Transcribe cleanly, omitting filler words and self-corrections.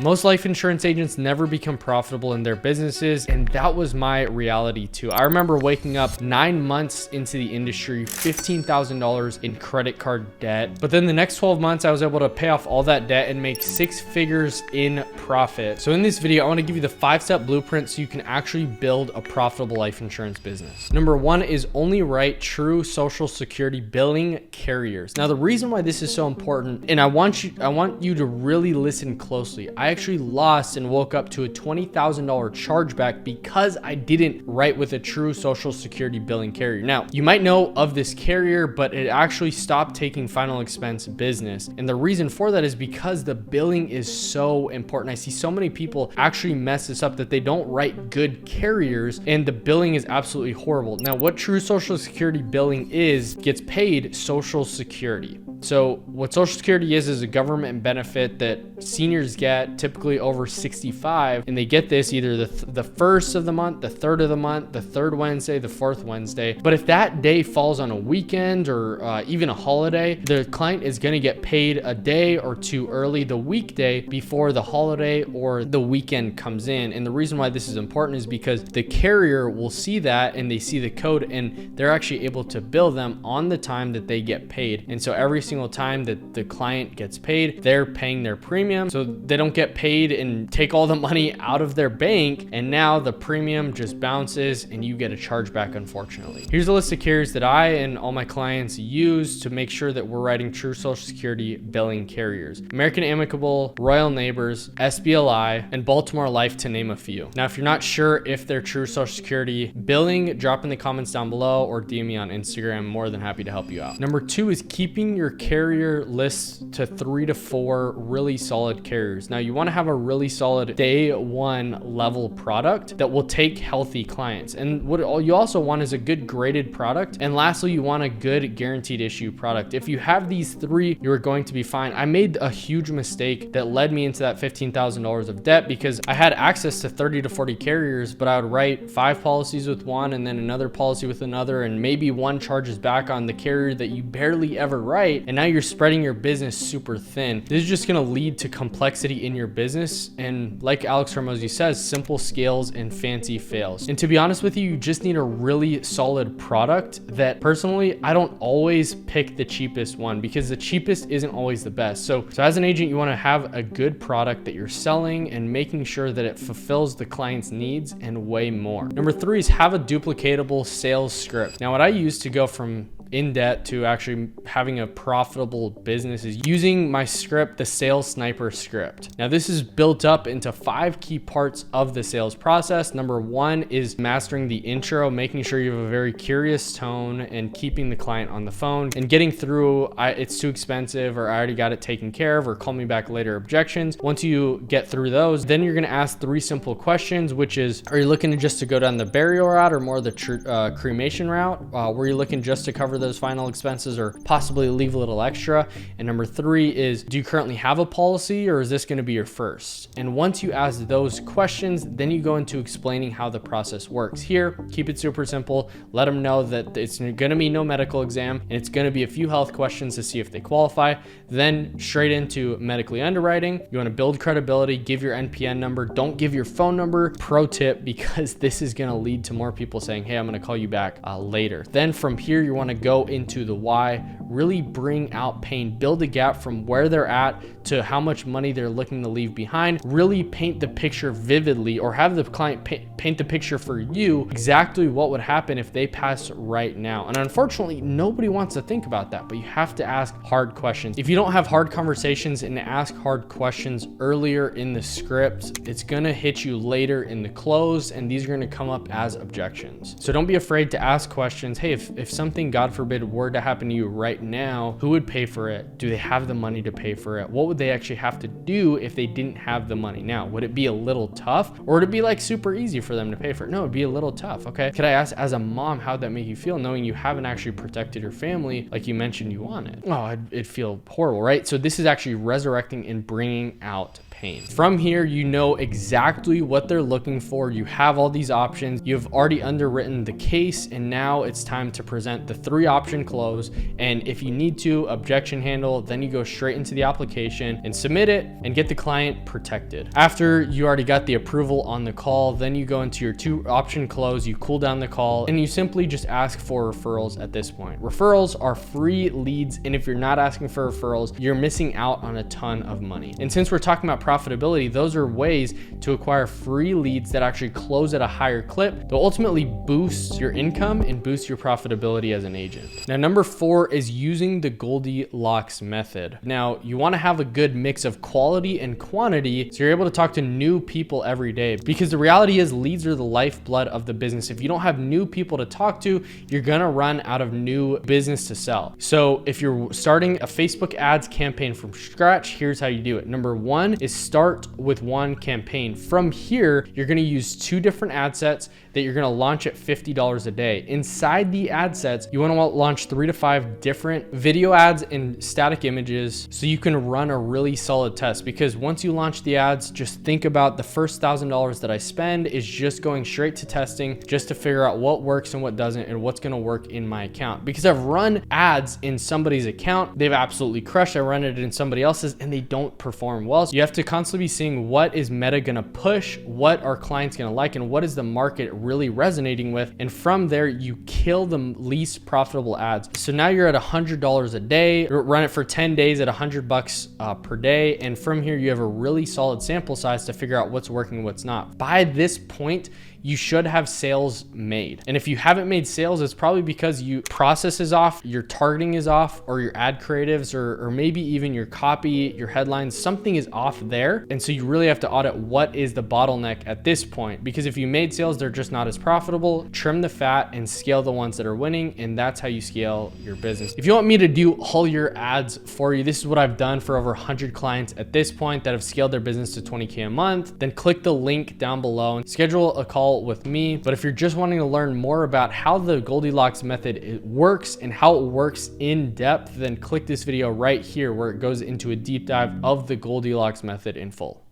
Most life insurance agents never become profitable in their businesses, and that was my reality too. I remember waking up 9 months into the industry, $15,000 in credit card debt. But then the next 12 months, I was able to pay off all that debt and make 6 figures in profit. So in this video, I want to give you the 5-step blueprint so you can actually build a profitable life insurance business. Number 1 is only write true Social Security billing carriers. Now, the reason why this is so important, and I want you to really listen closely. I actually lost and woke up to a $20,000 chargeback because I didn't write with a true Social Security billing carrier. Now, you might know of this carrier, but it actually stopped taking final expense business. And the reason for that is because the billing is so important. I see so many people actually mess this up, that they don't write good carriers and the billing is absolutely horrible. Now, what true Social Security billing is, gets paid Social Security. So what Social Security is a government benefit that seniors get, typically over 65, and they get this either the first of the month, the third of the month, the third Wednesday, the fourth Wednesday. But if that day falls on a weekend or even a holiday, the client is going to get paid a day or two early, the weekday before the holiday or the weekend comes in. And the reason why this is important is because the carrier will see that and they see the code, and they're actually able to bill them on the time that they get paid. And so every single time that the client gets paid, they're paying their premium, so they don't get paid and take all the money out of their bank, and now the premium just bounces and you get a chargeback, unfortunately. Here's a list of carriers that I and all my clients use to make sure that we're writing true Social Security billing carriers: American Amicable, Royal Neighbors, SBLI, and Baltimore Life, to name a few. Now, if you're not sure if they're true Social Security billing, drop in the comments down below or DM me on Instagram. I'm more than happy to help you out. Number 2 is keeping your carrier list to 3 to 4 really solid carriers. Now, you want to have a really solid day one level product that will take healthy clients. And what you also want is a good graded product. And lastly, you want a good guaranteed issue product. If you have these 3, you're going to be fine. I made a huge mistake that led me into that $15,000 of debt because I had access to 30 to 40 carriers, but I would write 5 policies with one and then another policy with another, and maybe one charges back on the carrier that you barely ever write. And now you're spreading your business super thin. This is just going to lead to complexity in your business. And like Alex Hormozi says, simple scales and fancy fails. And to be honest with you, you just need a really solid product that, personally, I don't always pick the cheapest one because the cheapest isn't always the best. So as an agent, you want to have a good product that you're selling and making sure that it fulfills the client's needs and way more. Number 3 is have a duplicatable sales script. Now, what I use to go from in debt to actually having a profitable business is using my script, the Sales Sniper script. Now, this is built up into 5 key parts of the sales process. Number 1 is mastering the intro, making sure you have a very curious tone and keeping the client on the phone and getting through it's too expensive, or I already got it taken care of, or call me back later objections. Once you get through those, then you're going to ask 3 simple questions, which is, are you looking to go down the burial route or more the cremation route? Were you looking just to cover those final expenses or possibly leave a little extra? And number 3 is, do you currently have a policy, or is this going to be your first? And once you ask those questions, then you go into explaining how the process works. Here, keep it super simple. Let them know that it's going to be no medical exam, and it's going to be a few health questions to see if they qualify. Then straight into medically underwriting. You want to build credibility, give your NPN number, don't give your phone number. Pro tip, because this is going to lead to more people saying, hey, I'm going to call you back later. Then from here, you want to go into the why, really bring out pain, build a gap from where they're at to how much money they're looking to leave behind, really paint the picture vividly, or have the client paint the picture for you exactly what would happen if they pass right now. And unfortunately, nobody wants to think about that, but you have to ask hard questions. If you don't have hard conversations and ask hard questions earlier in the script, it's gonna hit you later in the close, and these are gonna come up as objections. So don't be afraid to ask questions. Hey, if something, God forbid, were to happen to you right now, who would pay for it? Do they have the money to pay for it? What would they actually have to do if they didn't have the money? Now, would it be a little tough, or would it be like super easy for them to pay for it? No, it'd be a little tough. Okay. Could I ask, as a mom, how'd that make you feel, knowing you haven't actually protected your family like you mentioned you wanted? Oh, it'd feel horrible, right? So this is actually resurrecting and bringing out campaign. From here, you know exactly what they're looking for. You have all these options. You've already underwritten the case, and now it's time to present the 3-option close. And if you need to, objection handle, then you go straight into the application and submit it and get the client protected. After you already got the approval on the call, then you go into your 2-option close, you cool down the call, and you simply just ask for referrals at this point. Referrals are free leads, and if you're not asking for referrals, you're missing out on a ton of money. And since we're talking about profitability, those are ways to acquire free leads that actually close at a higher clip. They'll ultimately boost your income and boost your profitability as an agent. Now, number 4 is using the Goldilocks method. Now, you want to have a good mix of quality and quantity so you're able to talk to new people every day, because the reality is leads are the lifeblood of the business. If you don't have new people to talk to, you're gonna run out of new business to sell. So if you're starting a Facebook ads campaign from scratch, here's how you do it. Number 1 is start with one campaign. From here, you're gonna use 2 different ad sets that you're gonna launch at $50 a day. Inside the ad sets, you wanna launch 3 to 5 different video ads and static images so you can run a really solid test. Because once you launch the ads, just think about the first $1,000 that I spend is just going straight to testing, just to figure out what works and what doesn't and what's gonna work in my account. Because I've run ads in somebody's account, they've absolutely crushed. I run it in somebody else's and they don't perform well. So you have to constantly be seeing what is Meta gonna push, what are clients gonna like, and what is the market really resonating with. And from there, you kill the least profitable ads. So now you're at $100 a day, run it for 10 days at $100 per day. And from here, you have a really solid sample size to figure out what's working and what's not. By this point, you should have sales made. And if you haven't made sales, it's probably because your process is off, your targeting is off, or your ad creatives, or maybe even your copy, your headlines, something is off there. And so you really have to audit what is the bottleneck at this point, because if you made sales, they're just not as profitable. Trim the fat and scale the ones that are winning. And that's how you scale your business. If you want me to do all your ads for you, this is what I've done for over 100 clients at this point that have scaled their business to 20K a month. Then click the link down below and schedule a call with me. But if you're just wanting to learn more about how the Goldilocks method works and how it works in depth, then click this video right here where it goes into a deep dive of the Goldilocks method in full.